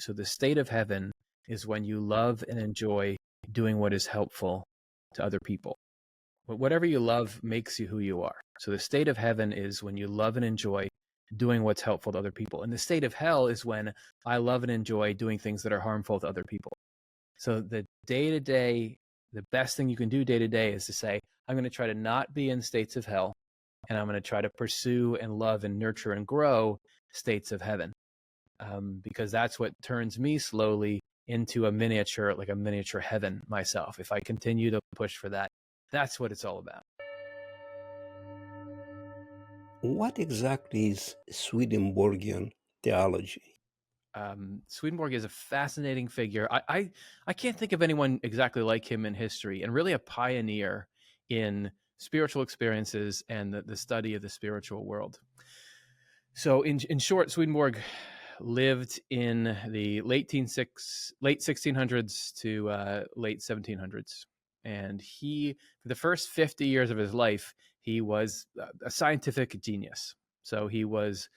So the state of heaven is when you love and enjoy doing what is helpful to other people. But whatever you love makes you who you are. So the state of heaven is when you love and enjoy doing what's helpful to other people. And the state of hell is when I love and enjoy doing things that are harmful to other people. So the day-to-day, the best thing you can do day-to-day is to say, I'm going to try to not be in states of hell, and I'm going to try to pursue and love and nurture and grow states of heaven, because that's what turns me slowly into a miniature heaven myself. If I continue to push for that, that's what it's all about. What exactly is Swedenborgian theology? Swedenborg is a fascinating figure. I can't think of anyone exactly like him in history, and really a pioneer in spiritual experiences and the study of the spiritual world. So in short, Swedenborg lived in the late 1600s to late 1700s. And he, for the first 50 years of his life, he was a scientific genius. So he was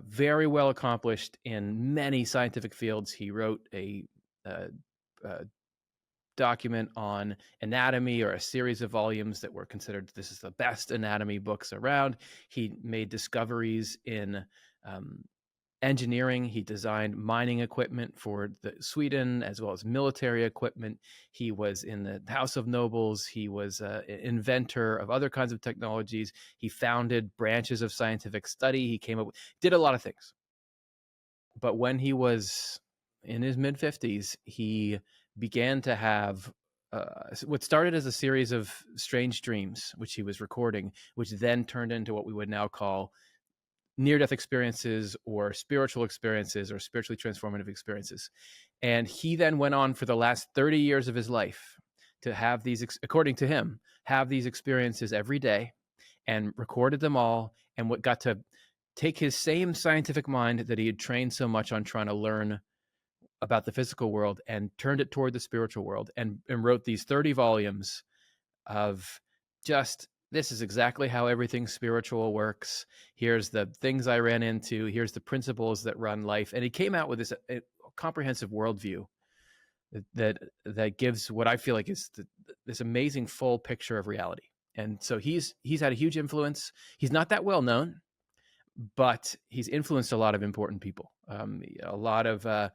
very well accomplished in many scientific fields. He wrote a document on anatomy, or a series of volumes that were considered, this is the best anatomy books around. He made discoveries in engineering. He designed mining equipment for Sweden, as well as military equipment. He was in the House of Nobles. He was an inventor of other kinds of technologies. He founded branches of scientific study. He did a lot of things. But when he was in his mid-50s, he began to have what started as a series of strange dreams, which he was recording, which then turned into what we would now call near-death experiences, or spiritual experiences, or spiritually transformative experiences. And he then went on for the last 30 years of his life to have these, according to him, have these experiences every day, and recorded them all, and what got to take his same scientific mind that he had trained so much on trying to learn about the physical world, and turned it toward the spiritual world, and wrote these 30 volumes of just, this is exactly how everything spiritual works. Here's the things I ran into. Here's the principles that run life. And he came out with this comprehensive worldview that gives what I feel like is this amazing full picture of reality. And so he's had a huge influence. He's not that well known, but he's influenced a lot of important people. A lot of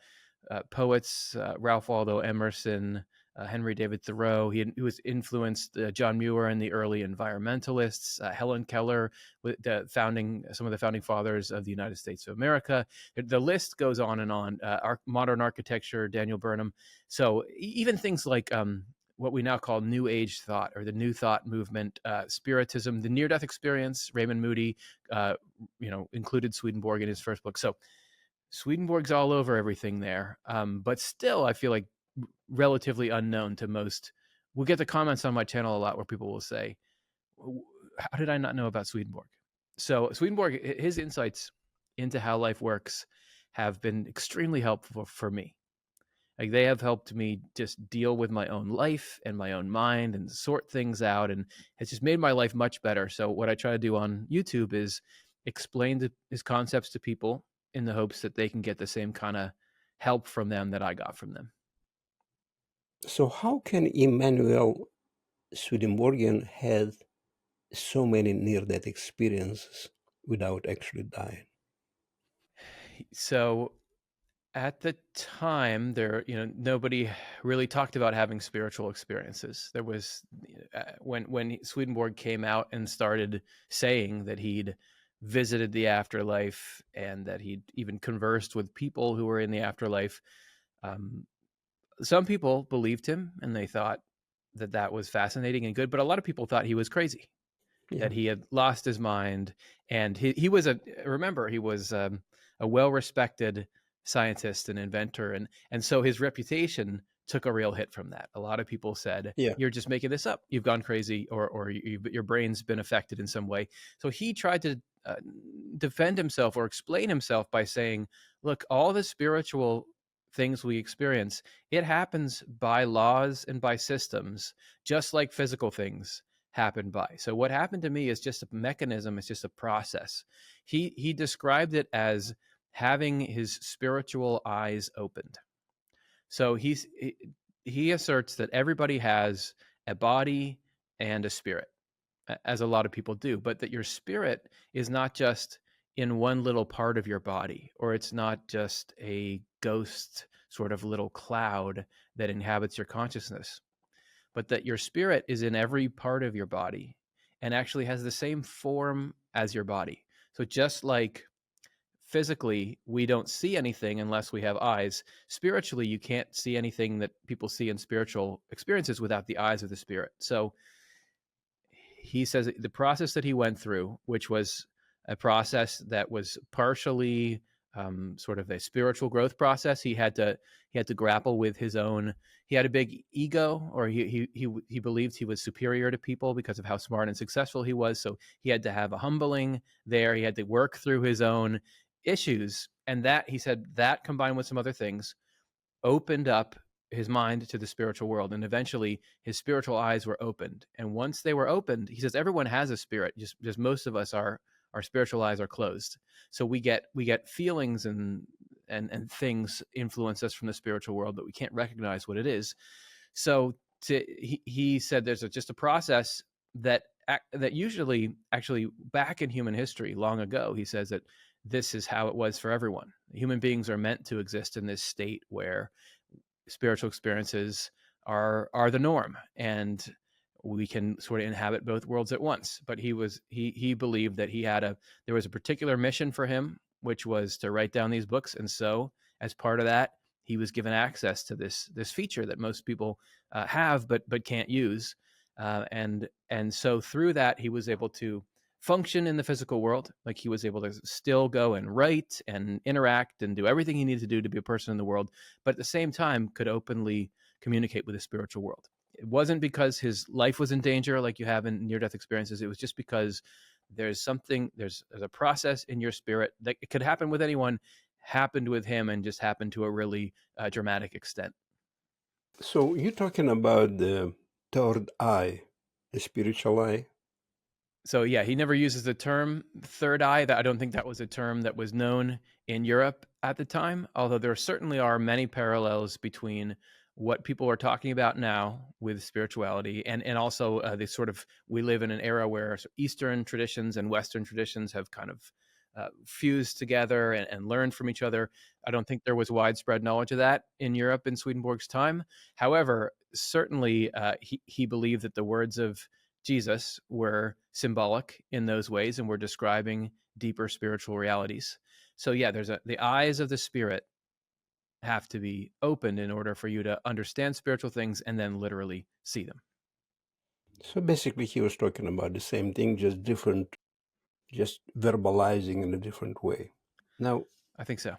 poets, Ralph Waldo Emerson, Henry David Thoreau. He was influenced John Muir and the early environmentalists, Helen Keller, some of the founding fathers of the United States of America. The list goes on and on. Modern architecture, Daniel Burnham. So even things like what we now call New Age thought, or the New Thought movement, Spiritism, the near-death experience, Raymond Moody, included Swedenborg in his first book. So Swedenborg's all over everything there, but still, I feel like relatively unknown to most. We'll get the comments on my channel a lot where people will say, how did I not know about Swedenborg? So Swedenborg, his insights into how life works have been extremely helpful for me. Like, they have helped me just deal with my own life and my own mind and sort things out, and it's just made my life much better. So what I try to do on YouTube is explain his concepts to people in the hopes that they can get the same kind of help from them that I got from them. So how can Emanuel Swedenborgian have so many near-death experiences without actually dying? So at the time, nobody really talked about having spiritual experiences. There was, when Swedenborg came out and started saying that he'd visited the afterlife, and that he'd even conversed with people who were in the afterlife, some people believed him, and they thought that was fascinating and good. But a lot of people thought he was crazy, that he had lost his mind. And he was a well-respected scientist and inventor, and so his reputation took a real hit from that. A lot of people said, you're just making this up, you've gone crazy, or your brain's been affected in some way. So he tried to defend himself or explain himself by saying, look, all the spiritual things we experience, it happens by laws and by systems, just like physical things happen by. So what happened to me is just a mechanism, it's just a process. He described it as having his spiritual eyes opened. So he asserts that everybody has a body and a spirit, as a lot of people do, but that your spirit is not just in one little part of your body, or it's not just a ghost sort of little cloud that inhabits your consciousness, but that your spirit is in every part of your body and actually has the same form as your body. So just like physically we don't see anything unless we have eyes, spiritually you can't see anything that people see in spiritual experiences without the eyes of the spirit. So he says the process that he went through, which was a process that was partially sort of a spiritual growth process. He had to grapple with his own. He had a big ego, or he believed he was superior to people because of how smart and successful he was. So he had to have a humbling there. He had to work through his own issues, and that, he said, that combined with some other things opened up his mind to the spiritual world, and eventually his spiritual eyes were opened. And once they were opened, he says everyone has a spirit, just most of us, our spiritual eyes are closed. So we get feelings and things influence us from the spiritual world, but we can't recognize what it is. So he said there's just a process that usually, actually, back in human history long ago, he says that this is how it was for everyone. Human beings are meant to exist in this state where spiritual experiences are the norm, and we can sort of inhabit both worlds at once. But he believed that there was a particular mission for him, which was to write down these books. And so as part of that, he was given access to this feature that most people have but can't use, and so through that he was able to function in the physical world. Like, he was able to still go and write and interact and do everything he needed to do to be a person in the world, but at the same time could openly communicate with the spiritual world. It wasn't because his life was in danger like you have in near-death experiences. It was just because there's a process in your spirit that it could happen with anyone, happened with him, and just happened to a really dramatic extent. So you're talking about the third eye, the spiritual eye? So yeah, he never uses the term third eye. That, I don't think that was a term that was known in Europe at the time, although there certainly are many parallels between what people are talking about now with spirituality and also the sort of, we live in an era where Eastern traditions and Western traditions have kind of fused together and learned from each other. I don't think there was widespread knowledge of that in Europe in Swedenborg's time. However, certainly he believed that the words of Jesus were symbolic in those ways and were describing deeper spiritual realities. So yeah, the eyes of the spirit have to be opened in order for you to understand spiritual things and then literally see them. So basically he was talking about the same thing, just different, just verbalizing in a different way. Now, I think so.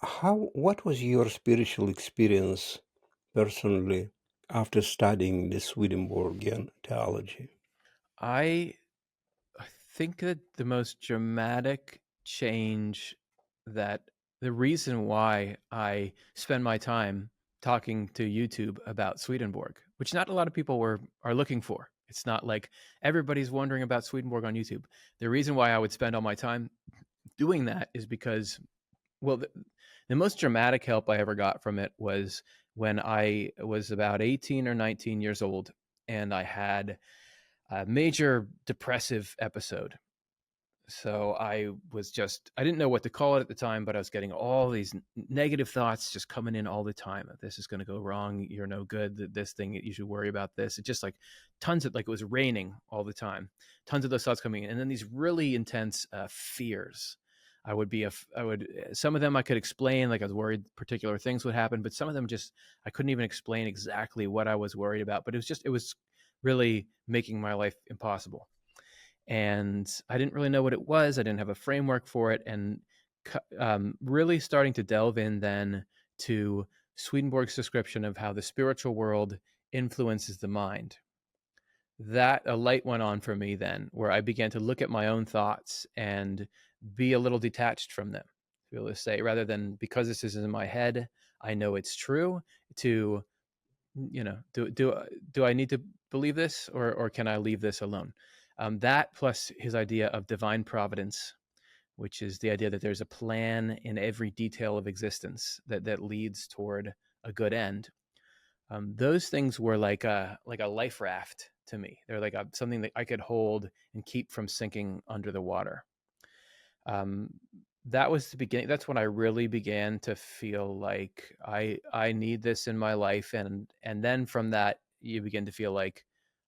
what was your spiritual experience personally after studying the Swedenborgian theology? I think that the most dramatic change, that the reason why I spend my time talking to YouTube about Swedenborg, which not a lot of people are looking for. It's not like everybody's wondering about Swedenborg on YouTube. The reason why I would spend all my time doing that is because, well, the most dramatic help I ever got from it was when I was about 18 or 19 years old, and I had a major depressive episode. So I didn't know what to call it at the time, but I was getting all these negative thoughts just coming in all the time. This is going to go wrong. You're no good. This thing, you should worry about this. It just like it was raining all the time. Tons of those thoughts coming in. And then these really intense fears. Some of them I could explain, like I was worried particular things would happen, but some of them I couldn't even explain exactly what I was worried about. But it was really making my life impossible. And I didn't really know what it was. I didn't have a framework for it. And really starting to delve in then to Swedenborg's description of how the spiritual world influences the mind. That a light went on for me then, where I began to look at my own thoughts and be a little detached from them. To be able to say, rather than, because this is in my head, I know it's true, to, do I need to believe this, or can I leave this alone? That plus his idea of divine providence, which is the idea that there's a plan in every detail of existence that leads toward a good end. Those things were like a life raft to me. They're like something that I could hold and keep from sinking under the water. Um, that was the beginning. That's when I really began to feel like I need this in my life, and then from that you begin to feel like,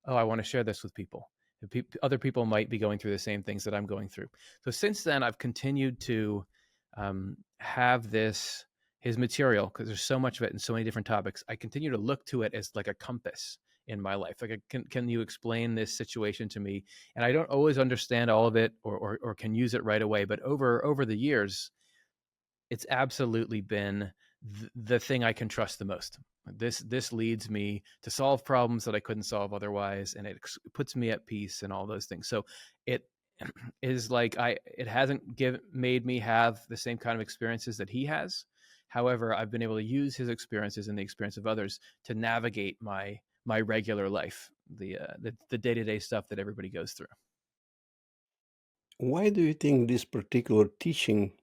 oh, I want to share this with people. Other people might be going through the same things that I'm going through. So since then, I've continued to have this his material, because there's so much of it and so many different topics. I continue to look to it as like a compass in my life. Like, can you explain this situation to me? And I don't always understand all of it, or can use it right away. But over the years, it's absolutely been the thing I can trust the most. This leads me to solve problems that I couldn't solve otherwise, and it puts me at peace and all those things. So it is like it hasn't made me have the same kind of experiences that he has. However, I've been able to use his experiences and the experience of others to navigate my regular life, the day-to-day stuff that everybody goes through. Why do you think this particular teaching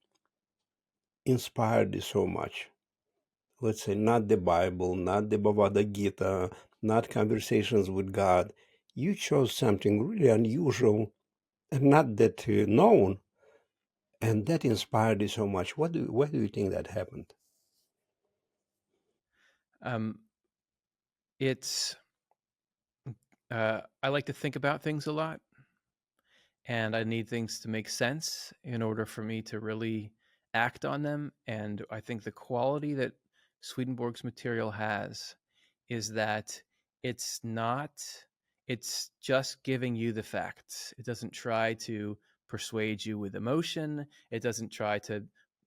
inspired you so much? Let's say not the Bible, not the Bhagavad Gita, not conversations with God. You chose something really unusual and not that known, and that inspired you so much. Why do you think that happened? Um, it's I like to think about things a lot, and I need things to make sense in order for me to really act on them. And I think the quality that Swedenborg's material has is that it's not, it's just giving you the facts. It doesn't try to persuade you with emotion. It doesn't try to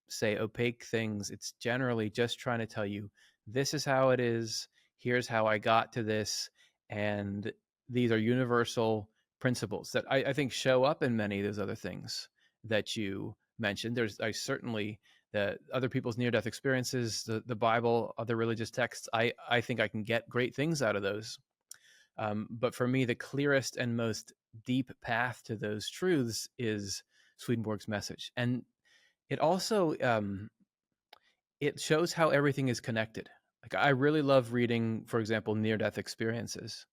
say opaque things. It's generally just trying to tell you, this is how it is. Here's how I got to this. And these are universal principles that I think show up in many of those other things that you mentioned. I certainly, the other people's near-death experiences, the Bible, other religious texts, I think I can get great things out of those. But for me, the clearest and most deep path to those truths is Swedenborg's message. And it also it shows how everything is connected. Like, I really love reading, for example, near-death experiences,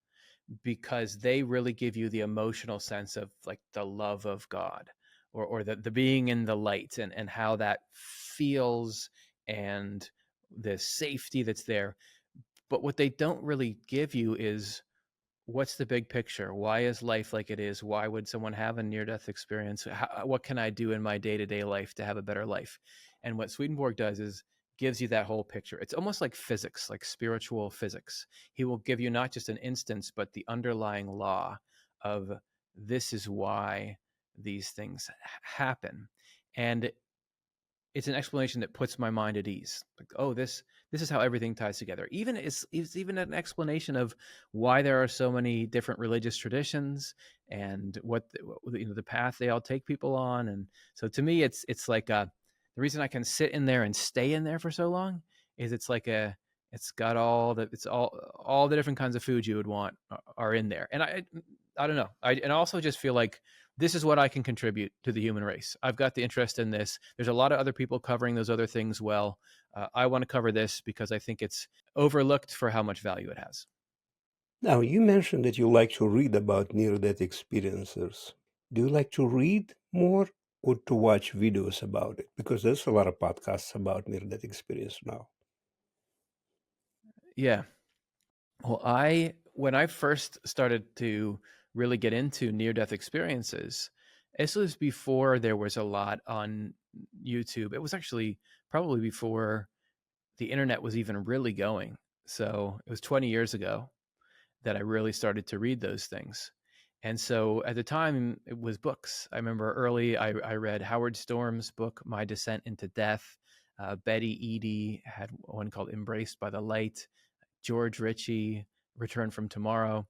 because they really give you the emotional sense of like the love of God, or the being in the light, and how that feels, and the safety that's there. But what they don't really give you is, what's the big picture? Why is life like it is? Why would someone have a near-death experience? What can I do in my day-to-day life to have a better life? And what Swedenborg does is gives you that whole picture. It's almost like physics, like spiritual physics. He will give you not just an instance, but the underlying law of, this is why these things happen. And it's an explanation that puts my mind at ease. Like, oh, this is how everything ties together. Even it's even an explanation of why there are so many different religious traditions, and what the path they all take people on. And so to me, it's like the reason I can sit in there and stay in there for so long is it's got all the different kinds of food you would want are in there. And I don't know. And I also just feel like this is what I can contribute to the human race. I've got the interest in this. There's a lot of other people covering those other things well. I want to cover this because I think it's overlooked for how much value it has. Now, you mentioned that you like to read about near-death experiences. Do you like to read more or to watch videos about it? Because there's a lot of podcasts about near-death experience now. Yeah. Well, when I first started to really get into near-death experiences, this was before there was a lot on YouTube. It was actually probably before the internet was even really going. So it was 20 years ago that I really started to read those things. And so at the time, it was books. I remember early, I read Howard Storm's book, My Descent into Death. Betty Eady had one called Embraced by the Light. George Ritchie, Return from Tomorrow.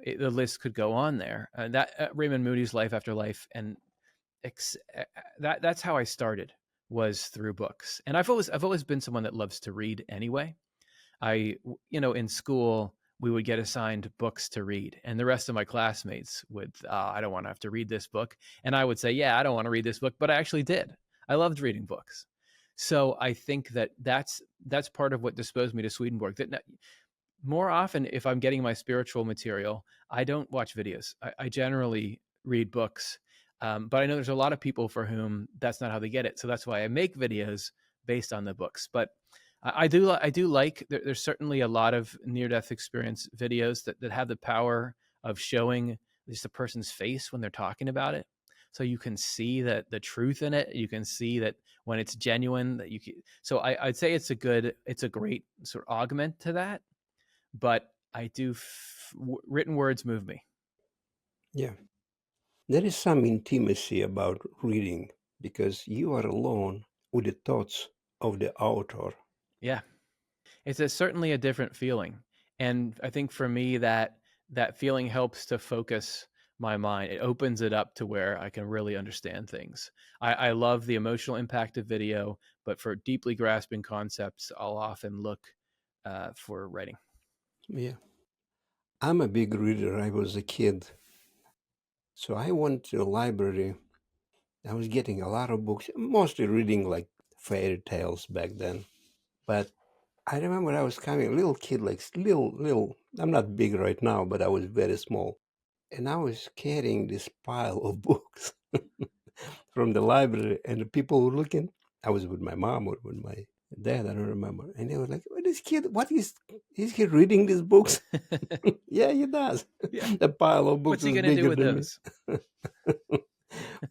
The list could go on there. Raymond Moody's Life After Life, and that's how I started, was through books. And I've always been someone that loves to read anyway. In school, we would get assigned books to read, and the rest of my classmates would, I don't want to have to read this book. And I would say, yeah, I don't want to read this book, but I actually did. I loved reading books. So I think that's part of what disposed me to Swedenborg. That more often, if I'm getting my spiritual material, I don't watch videos. I generally read books. But I know there's a lot of people for whom that's not how they get it. So that's why I make videos based on the books. But I do like, there's certainly a lot of near-death experience videos that have the power of showing just a person's face when they're talking about it. So you can see that the truth in it. You can see that when it's genuine, that you can. So I'd say it's a great sort of augment to that. But I do, written words move me. Yeah. There is some intimacy about reading because you are alone with the thoughts of the author. Yeah. It's certainly a different feeling. And I think for me, that feeling helps to focus my mind. It opens it up to where I can really understand things. I love the emotional impact of video, but for deeply grasping concepts, I'll often look for writing. Yeah. I'm a big reader. I was a kid. So I went to the library. I was getting a lot of books, mostly reading like fairy tales back then. But I remember I was coming, a little kid, like little. I'm not big right now, but I was very small. And I was carrying this pile of books from the library, and the people were looking. I was with my mom or with my dad, I don't remember. And they were like, "What is kid? Is he reading these books?" Yeah, he does. Yeah. The pile of books What's he is going to do bigger with than those?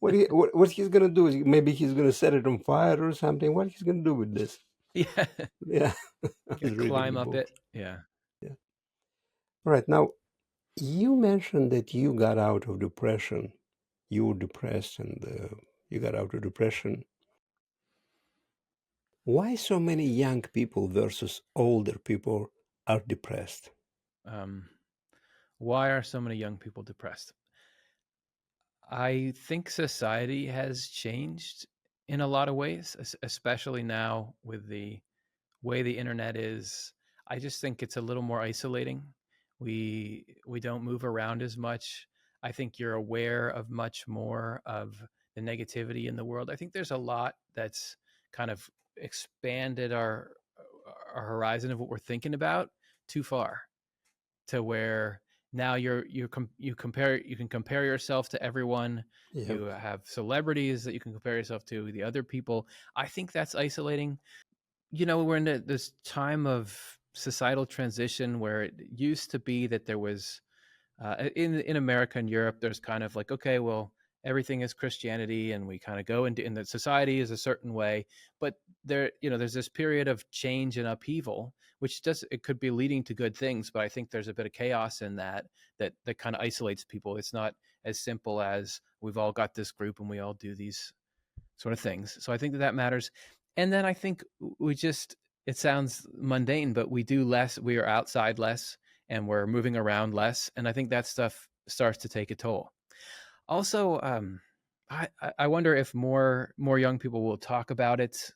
me. What he's gonna do is maybe he's gonna set it on fire or something. What he's gonna do with this? Yeah. Yeah, I was reading Climb the up book. it. Yeah. Yeah. All right. Now, you mentioned that you got out of depression. You were depressed, and you got out of depression. Why so many young people versus older people are depressed? Why are so many young people depressed? I think society has changed in a lot of ways, especially now with the way the internet is. I just think it's a little more isolating. We don't move around as much. I think you're aware of much more of the negativity in the world. I think there's a lot that's kind of expanded our horizon of what we're thinking about too far, to where now you can compare yourself to everyone. Yeah, You have celebrities that you can compare yourself to, the other people. I think that's isolating. We're in this time of societal transition where it used to be that there was, in America and Europe, there's kind of like, okay, well, everything is Christianity, and we kind of go into, in the society is a certain way, but there's this period of change and upheaval, which it could be leading to good things, but I think there's a bit of chaos in that kind of isolates people. It's not as simple as we've all got this group and we all do these sort of things. So I think that matters. And then I think it sounds mundane, but we do less. We are outside less, and we're moving around less. And I think that stuff starts to take a toll. Also, I wonder if more young people will talk about it.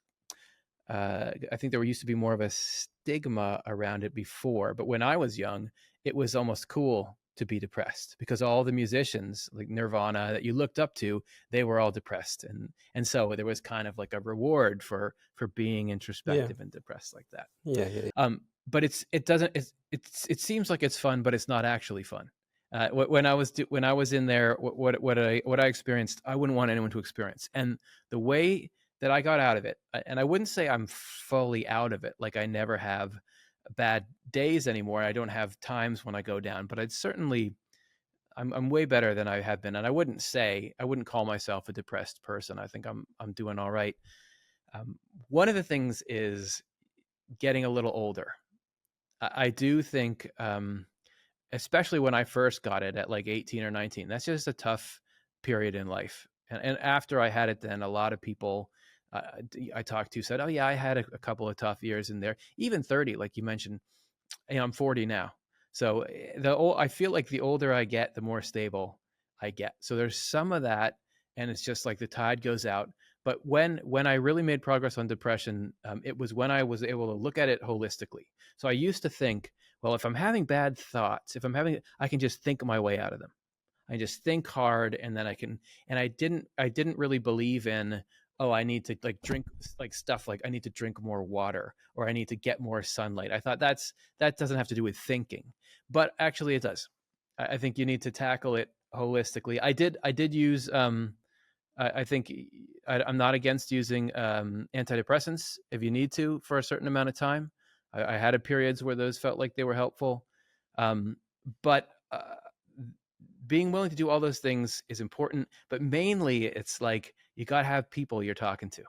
I think there used to be more of a stigma around it before, but when I was young, it was almost cool to be depressed because all the musicians like Nirvana that you looked up to, they were all depressed, and so there was kind of like a reward for being introspective and depressed like that. yeah. But it seems like it's fun, but it's not actually fun. When I was in there, what I experienced, I wouldn't want anyone to experience. And the way that I got out of it, and I wouldn't say I'm fully out of it, like I never have bad days anymore. I don't have times when I go down, but I'm way better than I have been. And I wouldn't call myself a depressed person. I think I'm doing all right. One of the things is getting a little older. I do think, especially when I first got it at like 18 or 19, that's just a tough period in life. And after I had it, then a lot of people I talked to said, "Oh yeah, I had a couple of tough years in there." Even 30, like you mentioned, I'm 40 now, so I feel like the older I get, the more stable I get. So there's some of that, and it's just like the tide goes out. But when I really made progress on depression, it was when I was able to look at it holistically. So I used to think, well, if I'm having bad thoughts, I can just think my way out of them. I just think hard, and then I can. And I didn't really believe in, oh, I need to like drink like stuff like I need to drink more water or I need to get more sunlight. I thought that doesn't have to do with thinking, but actually it does. I think you need to tackle it holistically. I did use I think I'm not against using antidepressants if you need to for a certain amount of time. I had periods where those felt like they were helpful, but being willing to do all those things is important. But mainly, it's like you got to have people you're talking to.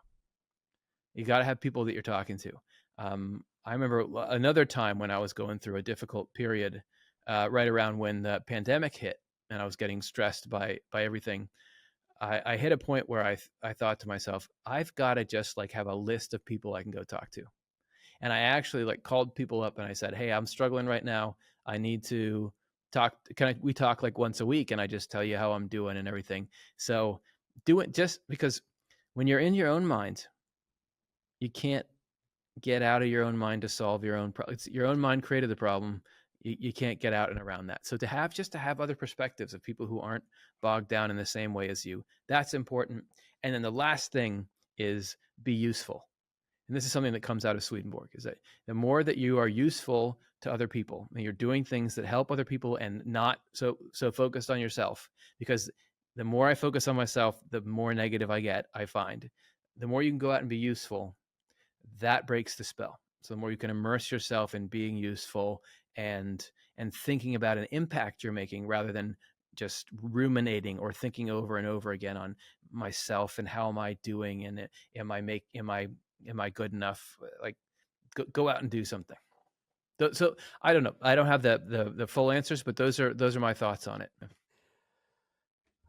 You got to have people that you're talking to. I remember another time when I was going through a difficult period, right around when the pandemic hit, and I was getting stressed by everything. I hit a point where I thought to myself, I've got to just like have a list of people I can go talk to. And I actually like called people up and I said, hey, I'm struggling right now. I need to talk. We talk like once a week and I just tell you how I'm doing and everything. So do it, just because when you're in your own mind, you can't get out of your own mind to solve your own problem. Your own mind created the problem. You can't get out and around that. So to have other perspectives of people who aren't bogged down in the same way as you, that's important. And then the last thing is be useful. And this is something that comes out of Swedenborg, is that the more that you are useful to other people and you're doing things that help other people and not so focused on yourself, because the more I focus on myself, the more negative I find. The more you can go out and be useful, that breaks the spell. So the more you can immerse yourself in being useful and thinking about an impact you're making rather than just ruminating or thinking over and over again on myself and how am I doing and am I good enough? Like go out and do something. So I don't know. I don't have the full answers, but those are my thoughts on it.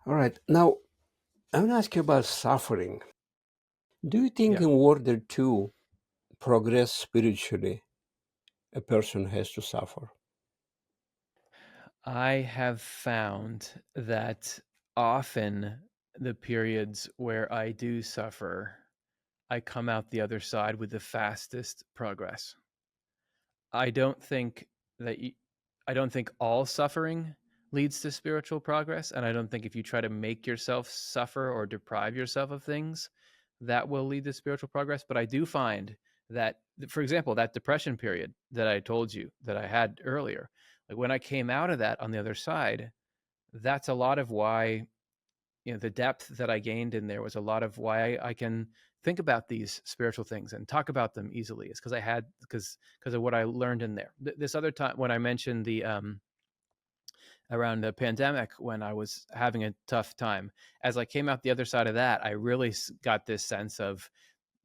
All right. Now, I want to ask you about suffering. Do you think Yeah. in order to progress spiritually, a person has to suffer? I have found that often the periods where I do suffer, I come out the other side with the fastest progress. I don't think that I don't think all suffering leads to spiritual progress, and I don't think if you try to make yourself suffer or deprive yourself of things, that will lead to spiritual progress. But I do find that, for example, that depression period that I told you that I had earlier, like when I came out of that on the other side, that's a lot of why, the depth that I gained in there was a lot of why I can think about these spiritual things and talk about them easily. Is because of what I learned in there. This other time when I mentioned the around the pandemic, when I was having a tough time, as I came out the other side of that, I really got this sense of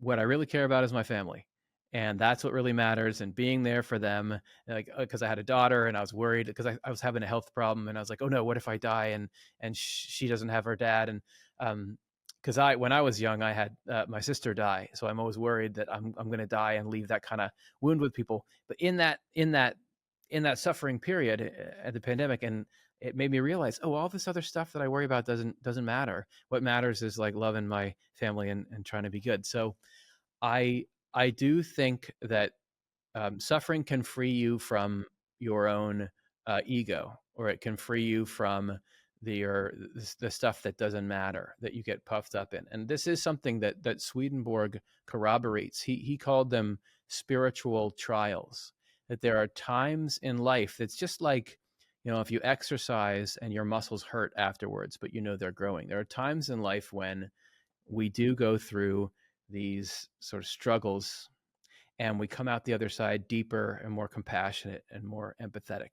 what I really care about is my family. And that's what really matters, and being there for them. Like, because I had a daughter and I was worried because I was having a health problem, and I was like, oh no, what if I die and she doesn't have her dad? And because when I was young, I had my sister die, so I'm always worried that I'm going to die and leave that kind of wound with people. But in that suffering period at the pandemic, and it made me realize, oh, all this other stuff that I worry about doesn't matter. What matters is like loving my family and trying to be good. So I I do think that suffering can free you from your own ego, or it can free you from the stuff that doesn't matter that you get puffed up in. And this is something that Swedenborg corroborates. He called them spiritual trials. That there are times in life that's just like, if you exercise and your muscles hurt afterwards, but they're growing. There are times in life when we do go through these sort of struggles and we come out the other side deeper and more compassionate and more empathetic.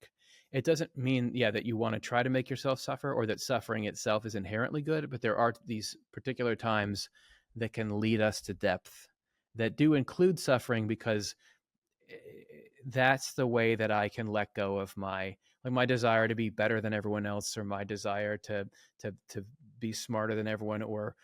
It doesn't mean, that you want to try to make yourself suffer or that suffering itself is inherently good, but there are these particular times that can lead us to depth that do include suffering, because that's the way that I can let go of my desire to be better than everyone else, or my desire to be smarter than everyone, or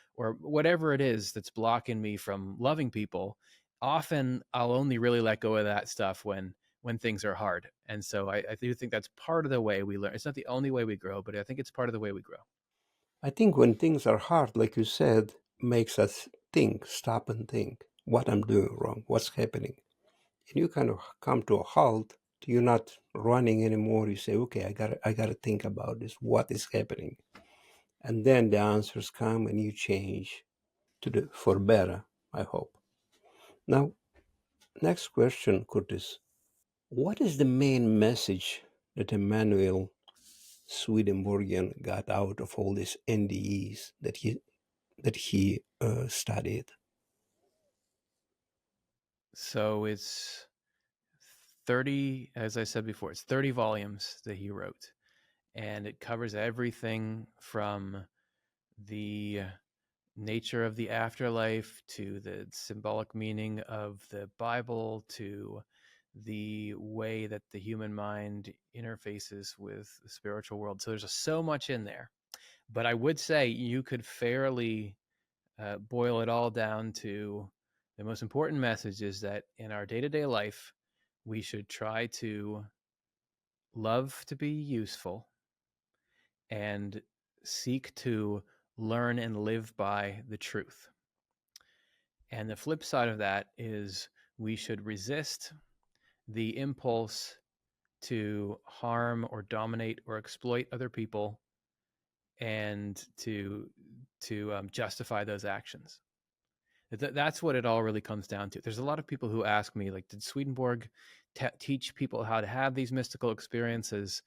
whatever it is that's blocking me from loving people. Often I'll only really let go of that stuff when things are hard. And so I do think that's part of the way we learn. It's not the only way we grow, but I think it's part of the way we grow. I think when things are hard, like you said, makes us think, stop and think what I'm doing wrong, what's happening. And you kind of come to a halt. You're not running anymore. You say, okay, I gotta think about this. What is happening? And then the answers come and you change for better, I hope. Now, next question, Curtis. What is the main message that Emanuel Swedenborgian got out of all these NDEs that he studied? So it's 30, as I said before, it's 30 volumes that he wrote, and it covers everything from the nature of the afterlife to the symbolic meaning of the Bible to the way that the human mind interfaces with the spiritual world. So there's so much in there. But I would say you could fairly boil it all down to the most important message is that in our day-to-day life, we should try to love to be useful and seek to learn and live by the truth. And the flip side of that is we should resist the impulse to harm or dominate or exploit other people and to justify those actions. That's what it all really comes down to. There's a lot of people who ask me, like, did Swedenborg teach people how to have these mystical experiences?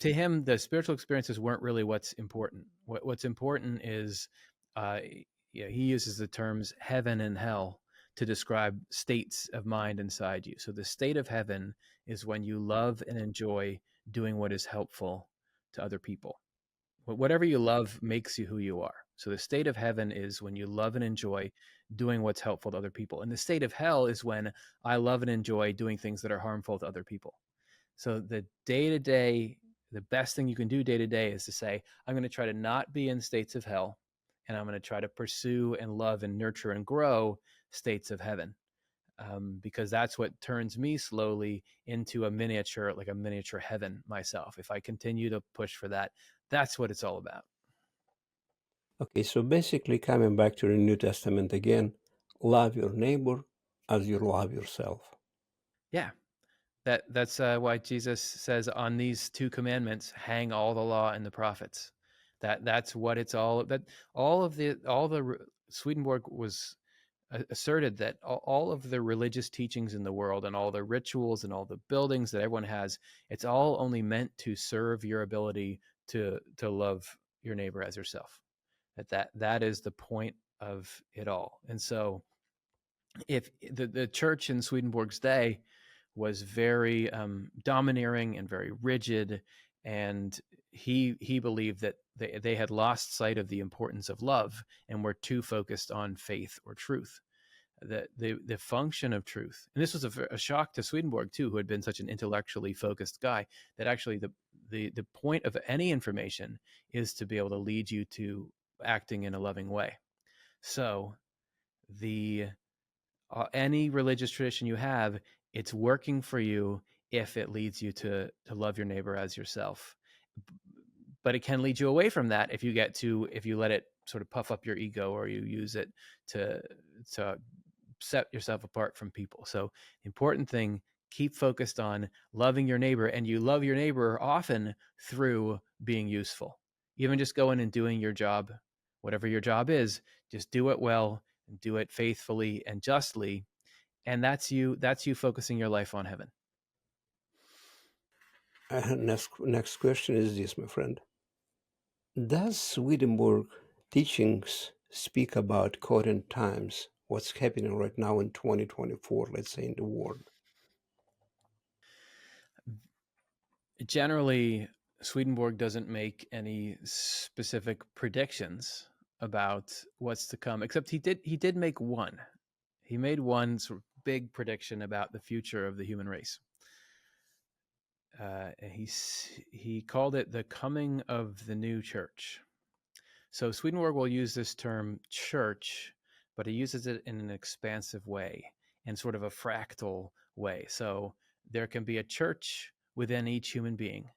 To him, the spiritual experiences weren't really what's important. What's important is, he uses the terms heaven and hell to describe states of mind inside you. So the state of heaven is when you love and enjoy doing what is helpful to other people. Whatever you love makes you who you are. So the state of heaven is when you love and enjoy doing what's helpful to other people. And the state of hell is when I love and enjoy doing things that are harmful to other people. So the day-to-day, the best thing you can do day-to-day is to say, I'm going to try to not be in states of hell, and I'm going to try to pursue and love and nurture and grow states of heaven. Because that's what turns me slowly into a miniature heaven myself. If I continue to push for that, that's what it's all about. Okay, so basically coming back to the New Testament again, love your neighbor as you love yourself. Yeah, that's why Jesus says, on these two commandments hang all the law and the prophets. That's what it's all. That all the Swedenborg was asserted that all of the religious teachings in the world and all the rituals and all the buildings that everyone has, it's all only meant to serve your ability to love your neighbor as yourself. That is the point of it all. And so if the church in Swedenborg's day was very domineering and very rigid, and he believed that they had lost sight of the importance of love and were too focused on faith or truth. The function of truth, and this was a shock to Swedenborg too, who had been such an intellectually focused guy, that actually the point of any information is to be able to lead you to acting in a loving way. So the any religious tradition you have, it's working for you if it leads you to love your neighbor as yourself. But it can lead you away from that if you let it sort of puff up your ego, or you use it to set yourself apart from people. So the important thing, keep focused on loving your neighbor, and you love your neighbor often through being useful. Even just going and doing your job, whatever your job is, just do it well and do it faithfully and justly. And that's you focusing your life on heaven. Next question is this, my friend. Does Swedenborg teachings speak about current times, what's happening right now in 2024, let's say, in the world? Generally, Swedenborg doesn't make any specific predictions about what's to come, except he did make one. He made one sort of big prediction about the future of the human race. He called it the coming of the new church. So Swedenborg will use this term church, but he uses it in an expansive way and sort of a fractal way. So there can be a church within each human being,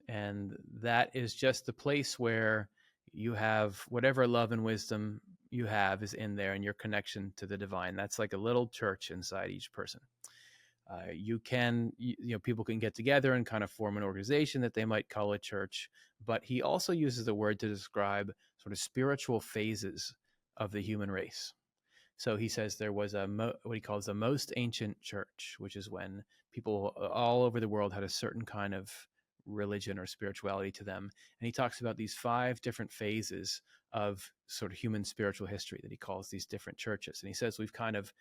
and that is just the place where you have whatever love and wisdom you have is in there, and your connection to the divine. That's like a little church inside each person. People can get together and kind of form an organization that they might call a church, but he also uses the word to describe sort of spiritual phases of the human race. So he says there was what he calls the most ancient church, which is when people all over the world had a certain kind of religion or spirituality to them. And he talks about these 5 different phases of sort of human spiritual history that he calls these different churches. And he says we've kind of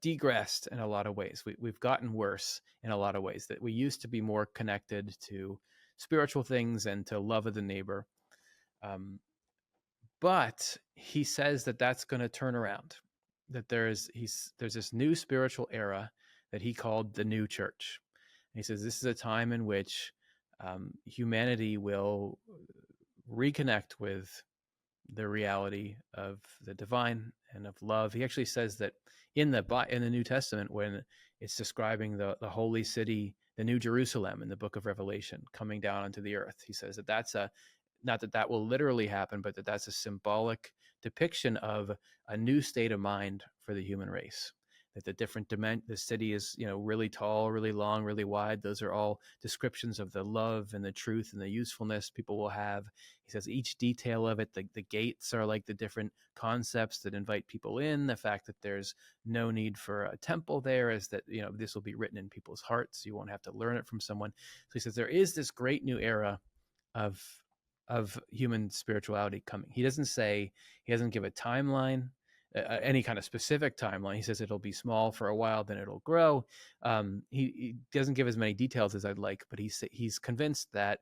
degressed in a lot of ways. We've gotten worse in a lot of ways, that we used to be more connected to spiritual things and to love of the neighbor. But he says that that's going to turn around, that there's this new spiritual era that he called the new church. And he says this is a time in which humanity will reconnect with the reality of the divine and of love. He actually says that in the New Testament, when it's describing the holy city, the New Jerusalem in the book of Revelation coming down onto the earth, he says that that's not that will literally happen, but that's a symbolic depiction of a new state of mind for the human race. That the city is, really tall, really long, really wide. Those are all descriptions of the love and the truth and the usefulness people will have. He says each detail of it, the gates are like the different concepts that invite people in. The fact that there's no need for a temple there is that, this will be written in people's hearts. You won't have to learn it from someone. So he says there is this great new era of human spirituality coming. He doesn't give a timeline, any kind of specific timeline. He says it'll be small for a while, then it'll grow. He doesn't give as many details as I'd like, but he's convinced that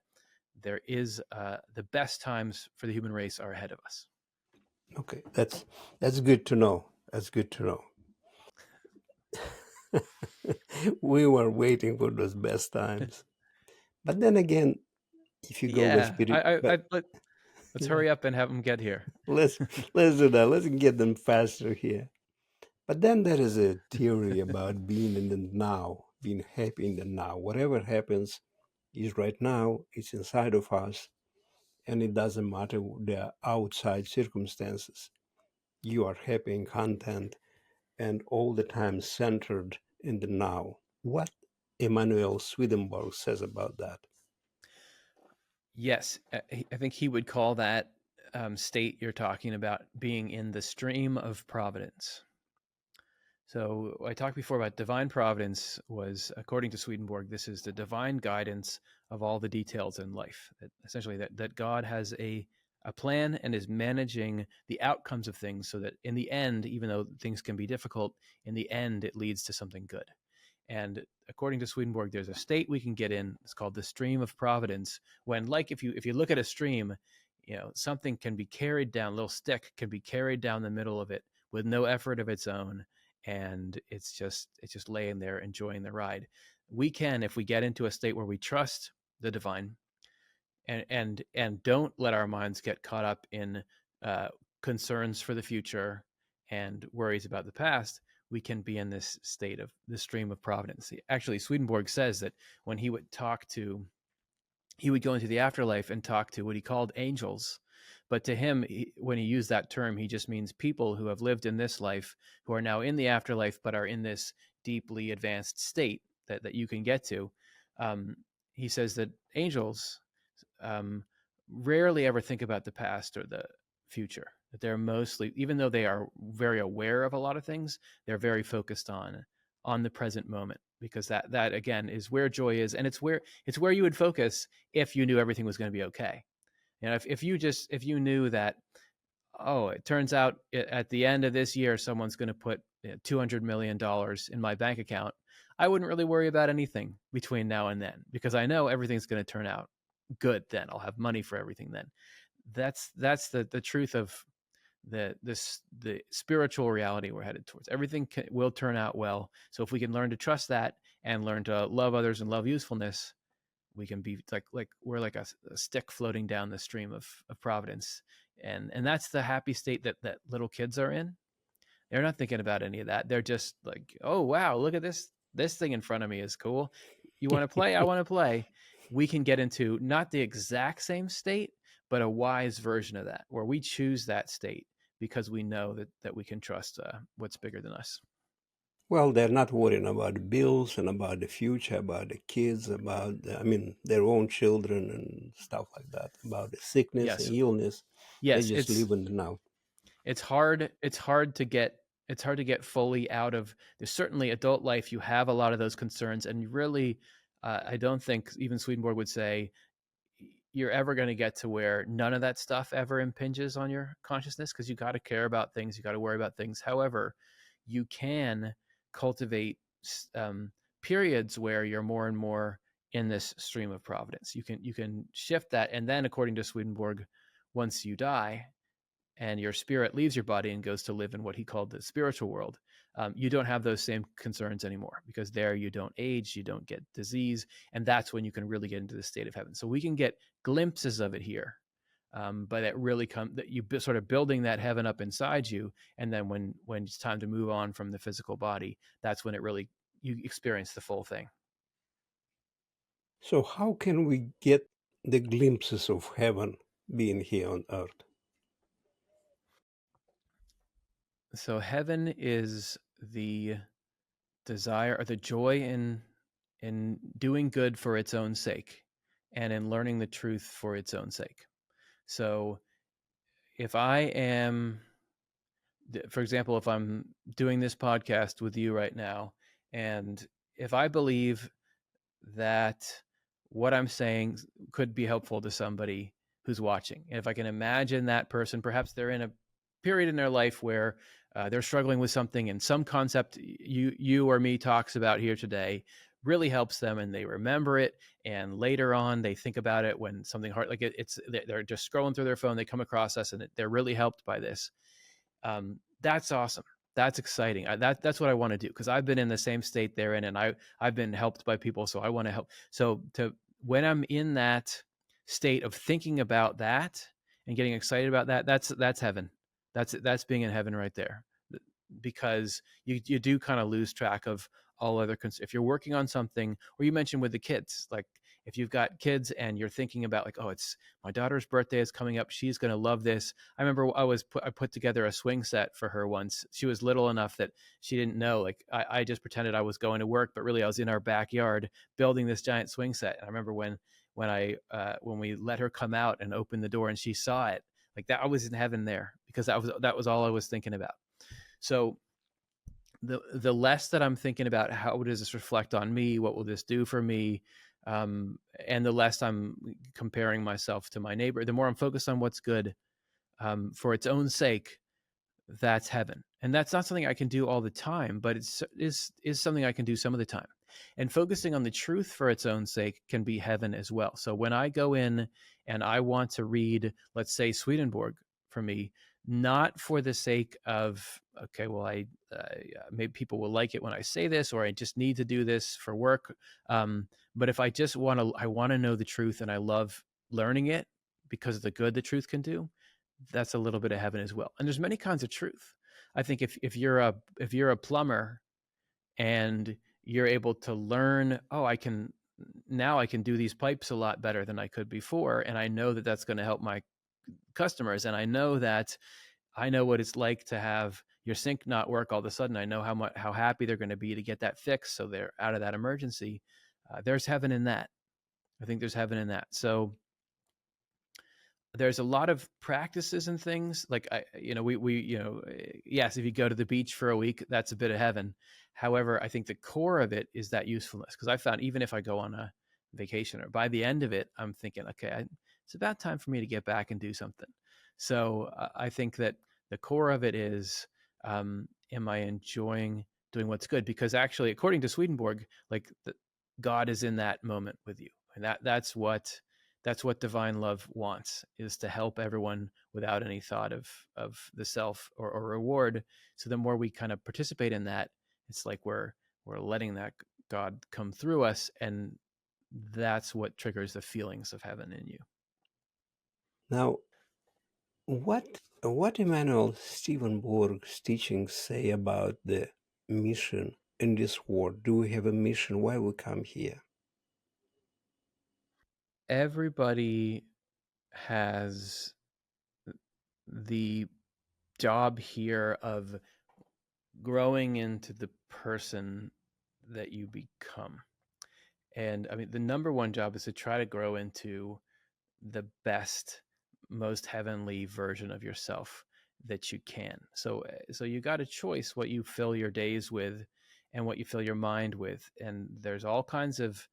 there is the best times for the human race are ahead of us. Okay, that's good to know. That's good to know. We were waiting for those best times. But then again, if you go with let's hurry up and have them get here. Let's do that. Let's get them faster here. But then there is a theory about being in the now, being happy in the now. Whatever happens is right now, it's inside of us, and it doesn't matter the outside circumstances. You are happy and content and all the time centered in the now. What Emanuel Swedenborg says about that? Yes, I think he would call that state you're talking about being in the stream of providence. So I talked before about divine providence was, according to Swedenborg, this is the divine guidance of all the details in life. That essentially that God has a plan and is managing the outcomes of things so that in the end, even though things can be difficult, in the end it leads to something good. And according to Swedenborg, there's a state we can get in. It's called the stream of providence. When, like, if you look at a stream, something can be carried down, a little stick can be carried down the middle of it with no effort of its own, and it's just laying there enjoying the ride. We can, if we get into a state where we trust the divine, and don't let our minds get caught up in concerns for the future and worries about the past, we can be in this state of the stream of providence. Actually, Swedenborg says that when he would go into the afterlife and talk to what he called angels. But to him, when he used that term, he just means people who have lived in this life, who are now in the afterlife, but are in this deeply advanced state that you can get to. He says that angels rarely ever think about the past or the future. That they're mostly, even though they are very aware of a lot of things, they're very focused on the present moment, because that again is where joy is, and it's where you would focus if you knew everything was going to be okay. If you knew that, oh, it turns out at the end of this year someone's going to put $200 million in my bank account, I wouldn't really worry about anything between now and then, because I know everything's going to turn out good then. I'll have money for everything then. That's the truth of the spiritual reality we're headed towards. Everything will turn out well. So if we can learn to trust that and learn to love others and love usefulness, we can be like we're like a stick floating down the stream of providence. And that's the happy state that little kids are in. They're not thinking about any of that. They're just like, oh, wow, look at this thing in front of me is cool. You want to play? I want to play. We can get into not the exact same state, but a wise version of that, where we choose that state because we know that we can trust what's bigger than us. Well, they're not worrying about bills and about the future, about the kids, about, their own children and stuff like that, about the sickness and Yes, illness. They yes, just live in the now. it's hard to get fully out of. There's certainly adult life, you have a lot of those concerns, and really, I don't think even Swedenborg would say you're ever going to get to where none of that stuff ever impinges on your consciousness, because you got to care about things, you got to worry about things. However, you can cultivate um, periods where you're more and more in this stream of providence. You can shift that, and then, according to Swedenborg, once you die and your spirit leaves your body and goes to live in what he called the spiritual world, you don't have those same concerns anymore, because there you don't age, you don't get disease, and that's when you can really get into the state of heaven. So we can get glimpses of it here, but it really comes that you sort of building that heaven up inside you, and then when it's time to move on from the physical body, that's when it really you experience the full thing. So, how can we get the glimpses of heaven being here on earth? So heaven is the desire or the joy in doing good for its own sake, and in learning the truth for its own sake. So if I am, for example, if I'm doing this podcast with you right now, and if I believe that what I'm saying could be helpful to somebody who's watching, and if I can imagine that person, perhaps they're in a period in their life where they're struggling with something, and some concept you or me talks about here today really helps them, and they remember it, and later on they think about it when something hard, like they're just scrolling through their phone, they come across us, and they're really helped by this. That's awesome. That's exciting. That's what I want to do, because I've been in the same state they're in, and I've been helped by people, so I want to help. So when I'm in that state of thinking about that and getting excited about that, that's heaven. That's being in heaven right there, because you do kind of lose track of all other if you're working on something, or you mentioned with the kids, like if you've got kids and you're thinking about, like, oh, it's my daughter's birthday is coming up, she's going to love this. I remember I put together a swing set for her once. She was little enough that she didn't know, like I just pretended I was going to work, but really I was in our backyard building this giant swing set. And I remember when we let her come out and open the door and she saw it, like that, I was in heaven there, because that was all I was thinking about. So the less that I'm thinking about how does this reflect on me, what will this do for me, and the less I'm comparing myself to my neighbor, the more I'm focused on what's good for its own sake. That's heaven, and that's not something I can do all the time, but is something I can do some of the time. And focusing on the truth for its own sake can be heaven as well. So when I go in and I want to read, let's say, Swedenborg for me, not for the sake of, okay, well, maybe people will like it when I say this, or I just need to do this for work. But if I just I want to know the truth, and I love learning it because of the good the truth can do, that's a little bit of heaven as well. And there's many kinds of truth. I think if you're a plumber and you're able to learn, oh, I can do these pipes a lot better than I could before, and I know that that's going to help my customers, and I know what it's like to have your sink not work all of a sudden. I know how happy they're going to be to get that fixed, so they're out of that emergency. There's heaven in that. I think there's heaven in that. So there's a lot of practices and things, like yes, if you go to the beach for a week, that's a bit of heaven. However, I think the core of it is that usefulness, because I found even if I go on a vacation, or by the end of it, I'm thinking, okay, it's about time for me to get back and do something. So I think that the core of it is, am I enjoying doing what's good? Because actually, according to Swedenborg, like God is in that moment with you, and that's what divine love wants, is to help everyone without any thought of the self or reward. So the more we kind of participate in that, it's like we're letting that God come through us, and that's what triggers the feelings of heaven in you. Now, what Emanuel Swedenborg's teachings say about the mission in this world? Do we have a mission? Why we come here? Everybody has the job here of growing into the person that you become. And I mean, the number one job is to try to grow into the best, most heavenly version of yourself that you can. So you got a choice what you fill your days with and what you fill your mind with. And there's all kinds of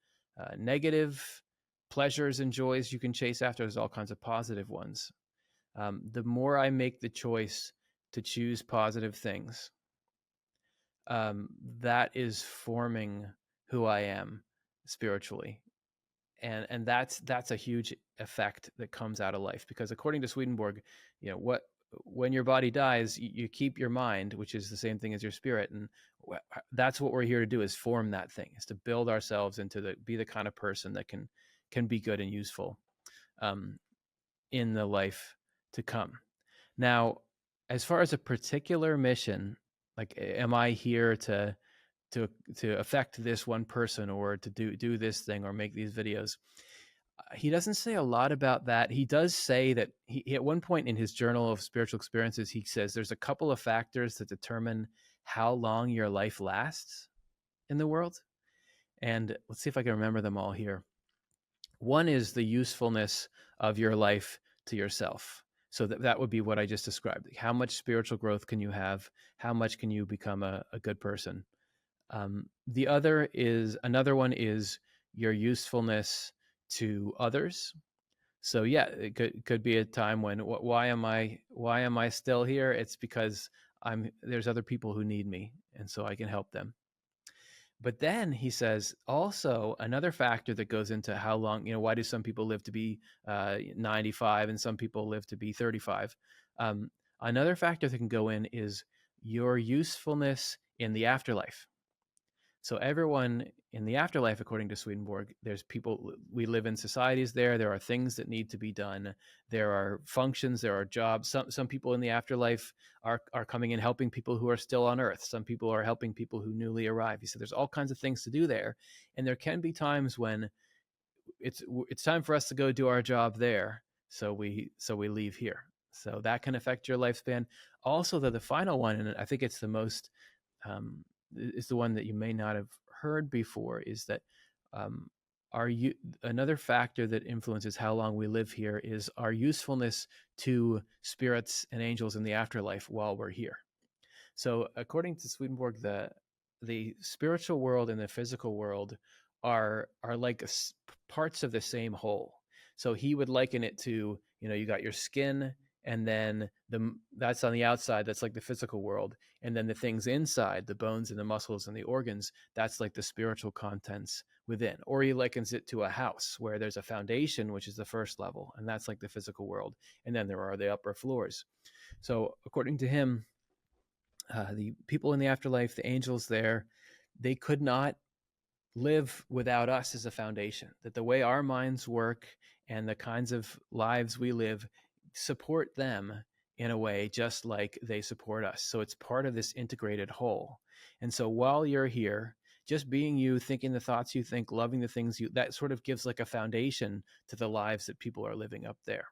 negative pleasures and joys you can chase after. There's all kinds of positive ones. The more I make the choice to choose positive things, that is forming who I am spiritually. And that's a huge effect that comes out of life, because according to Swedenborg, what when your body dies, you keep your mind, which is the same thing as your spirit, and that's what we're here to do, is form that thing, is to build ourselves into be the kind of person that can be good and useful in the life to come. Now, as far as a particular mission, like, am I here to affect this one person, or to do this thing, or make these videos? He doesn't say a lot about that. He does say that he at one point in his journal of spiritual experiences, he says there's a couple of factors that determine how long your life lasts in the world. And let's see if I can remember them all here. One is the usefulness of your life to yourself. So that would be what I just described. How much spiritual growth can you have? How much can you become a good person? Another one is your usefulness to others. So yeah, it could be a time when, why am I still here? It's because there's other people who need me, and so I can help them. But then he says also another factor that goes into how long, why do some people live to be 95 and some people live to be 35? Another factor that can go in is your usefulness in the afterlife. So everyone in the afterlife, according to Swedenborg, there's people, we live in societies there. There are things that need to be done. There are functions, there are jobs. Some people in the afterlife are coming in helping people who are still on Earth. Some people are helping people who newly arrive. He said there's all kinds of things to do there. And there can be times when it's time for us to go do our job there. So we leave here. So that can affect your lifespan. Also, the final one, and I think it's the most is the one that you may not have heard before, is that another factor that influences how long we live here is our usefulness to spirits and angels in the afterlife while we're here. So according to Swedenborg, the spiritual world and the physical world are like parts of the same whole. So he would liken it to, you got your skin, and then that's on the outside, that's like the physical world, and then the things inside, the bones and the muscles and the organs, that's like the spiritual contents within. Or he likens it to a house where there's a foundation, which is the first level, and that's like the physical world, and then there are the upper floors. So according to him, the people in the afterlife, the angels there, they could not live without us as a foundation. That the way our minds work and the kinds of lives we live support them in a way just like they support us. So it's part of this integrated whole. And so while you're here, just being you, thinking the thoughts you think, loving the things that sort of gives like a foundation to the lives that people are living up there.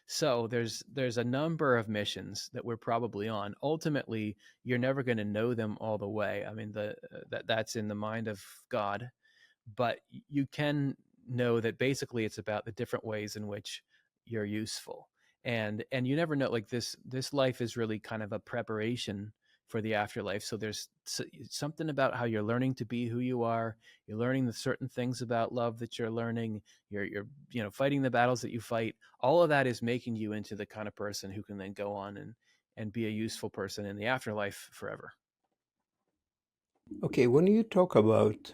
So there's a number of missions that we're probably on. Ultimately, you're never going to know them all the way. I mean, that's in the mind of God, but you can know that basically it's about the different ways in which you're useful. And you never know, like this life is really kind of a preparation for the afterlife. So there's something about how you're learning to be who you are. You're learning the certain things about love that you're learning. You're fighting the battles that you fight. All of that is making you into the kind of person who can then go on and be a useful person in the afterlife forever. Okay, when you talk about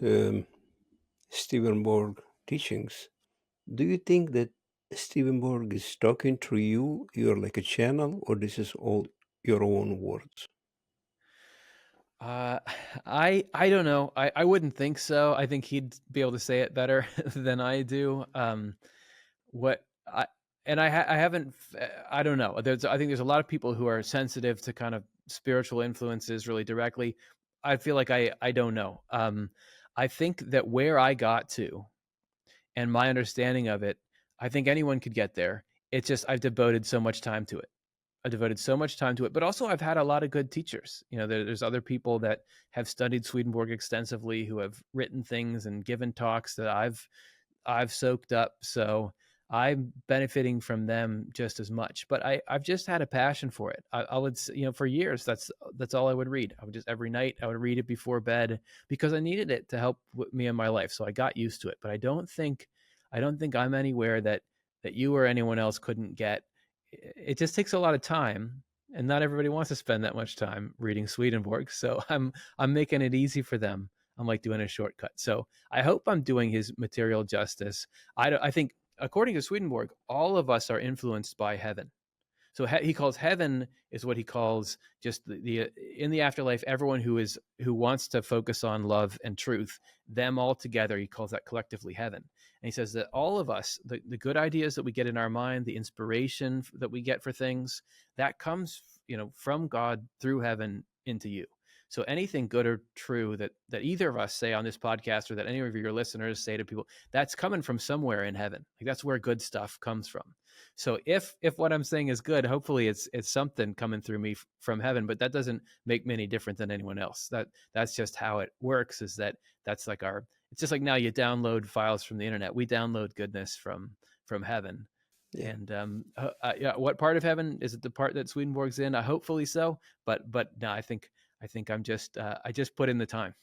Swedenborg teachings, do you think that Swedenborg is talking to you? You're like a channel, or this is all your own words? I don't know. I wouldn't think so. I think he'd be able to say it better than I do. What I and I haven't. I don't know. I think there's a lot of people who are sensitive to kind of spiritual influences really directly. I feel like I don't know. I think that where I got to and my understanding of it, I think anyone could get there it's just I've devoted so much time to it. I devoted so much time to it, but also I've had a lot of good teachers. There's other people that have studied Swedenborg extensively who have written things and given talks that I've soaked up. So I'm benefiting from them just as much. But I've just had a passion for it. I would, for years, that's all I would read. I would just every night I would read it before bed because I needed it to help with me in my life. So I got used to it. But I don't think I'm anywhere that you or anyone else couldn't get. It just takes a lot of time, and not everybody wants to spend that much time reading Swedenborg. So I'm making it easy for them. I'm like doing a shortcut. So I hope I'm doing his material justice. I think, according to Swedenborg, all of us are influenced by heaven. So he calls heaven is what he calls just the in the afterlife, everyone who wants to focus on love and truth, them all together, he calls that collectively heaven. And he says that all of us, the good ideas that we get in our mind, the inspiration that we get for things, that comes, from God through heaven into you. So anything good or true that either of us say on this podcast, or that any of your listeners say to people, that's coming from somewhere in heaven. Like, that's where good stuff comes from. So if what I'm saying is good, hopefully it's something coming through me from heaven, but that doesn't make me any different than anyone else. That's just how it works, is that's like it's just like now you download files from the internet. We download goodness from heaven. Yeah. And what part of heaven is it? The part that Swedenborg's in? Hopefully so. But no, I think I'm just I just put in the time.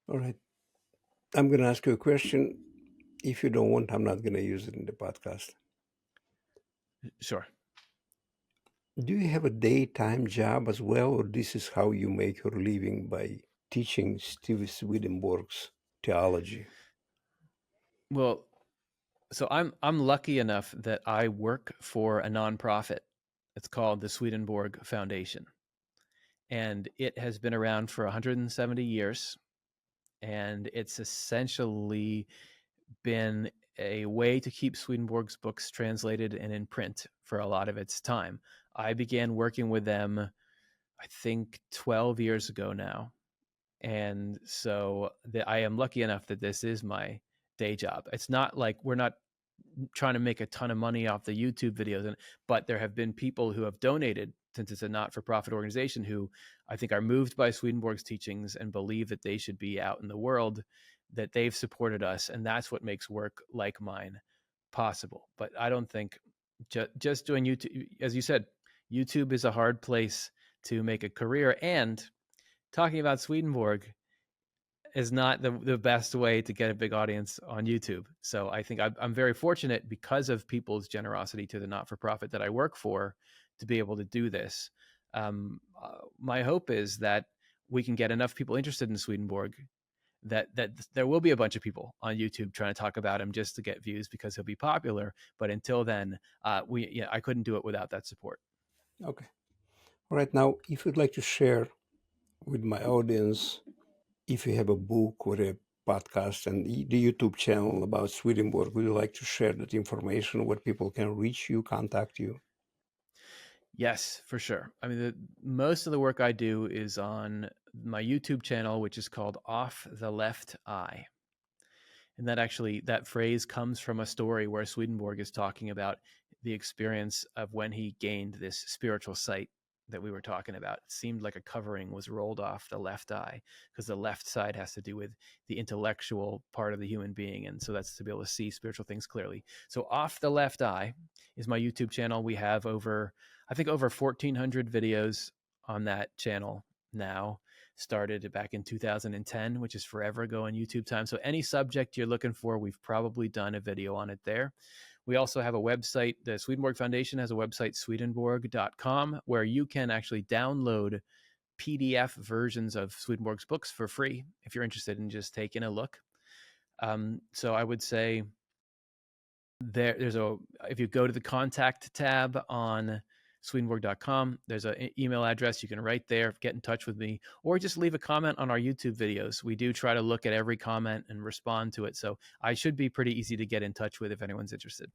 All right. I'm going to ask you a question. If you don't want, I'm not going to use it in the podcast. Sure. Do you have a daytime job as well, or this is how you make your living, by teaching Steve Swedenborg's theology? Well, so I'm lucky enough that I work for a nonprofit. It's called the Swedenborg Foundation, and it has been around for 170 years, and it's essentially been a way to keep Swedenborg's books translated and in print for a lot of its time. I began working with them, I think, 12 years ago now. And so I am lucky enough that this is my day job. It's not like we're not trying to make a ton of money off the YouTube videos, but there have been people who have donated, since it's a not-for-profit organization, who I think are moved by Swedenborg's teachings and believe that they should be out in the world, that they've supported us. And that's what makes work like mine possible. But I don't think just doing YouTube, as you said, YouTube is a hard place to make a career, and talking about Swedenborg is not the best way to get a big audience on YouTube. So I think I'm very fortunate, because of people's generosity to the not-for-profit that I work for, to be able to do this. My hope is that we can get enough people interested in Swedenborg that there will be a bunch of people on YouTube trying to talk about him just to get views because he'll be popular. But until then, I couldn't do it without that support. Okay. All right. Now, if you'd like to share with my audience, if you have a book or a podcast and the YouTube channel about Swedenborg, would you like to share that information where people can reach you, contact you? Yes, for sure. I mean, most of the work I do is on my YouTube channel, which is called Off the Left Eye. And that phrase comes from a story where Swedenborg is talking about the experience of when he gained this spiritual sight that we were talking about. It seemed like a covering was rolled off the left eye, because the left side has to do with the intellectual part of the human being. And so that's to be able to see spiritual things clearly. So Off the Left Eye is my YouTube channel. We have over 1,400 videos on that channel now. Started back in 2010, which is forever ago on YouTube time. So any subject you're looking for, we've probably done a video on it there. We also have a website. The Swedenborg Foundation has a website, swedenborg.com, where you can actually download PDF versions of Swedenborg's books for free if you're interested in just taking a look. So I would say if you go to the contact tab on Swedenborg.com, there's an email address you can write there, get in touch with me, or just leave a comment on our YouTube videos. We do try to look at every comment and respond to it. So I should be pretty easy to get in touch with if anyone's interested.